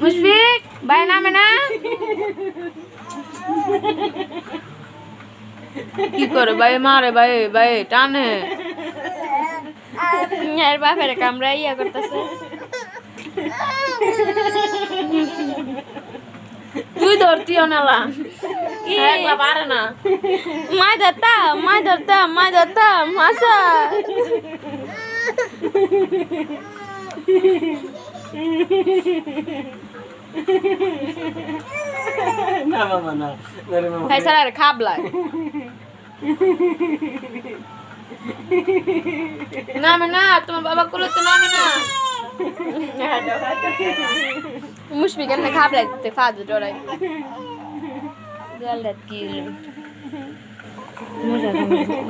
মুশফিক ভাই নামে না কি করে ভাই মারে ভাই ভাই টানে এর বাপের কামড়া ইয়া করতেছে তুই ধরতিও নালা একলা পারে না মাই ধরতা মাছা না বাবা না আরে বাবা ভাই স্যার খাবলাই নামে না তোমার বাবা কোলে তো নামে না মুশফিক এনে খাবলাই তে ফাদু ডরাই জলদাত কি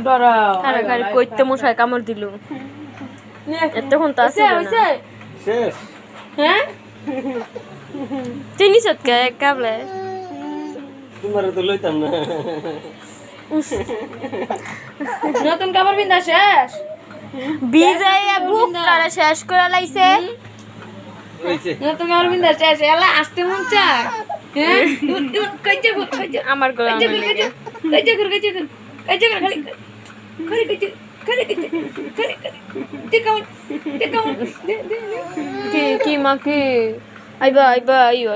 ডরাও আরে গাড়ি কইতে মশাই কামড় দিল এতক্ষণ তো আছে শেষ হ্যাঁ চিনি সৎকে কাবলে তোমার তো লইতাম না নতুন কাপড় বিন্দা শেষ বিজয়া বুক করে শেষ করে লাইছে হইছে নতুন কাপড় বিন্দা শেষ এলা আসতে মন চায় হ্যাঁ কইতে আমার গলা কইতে খালি কি মা কি আইবা আইবা আইও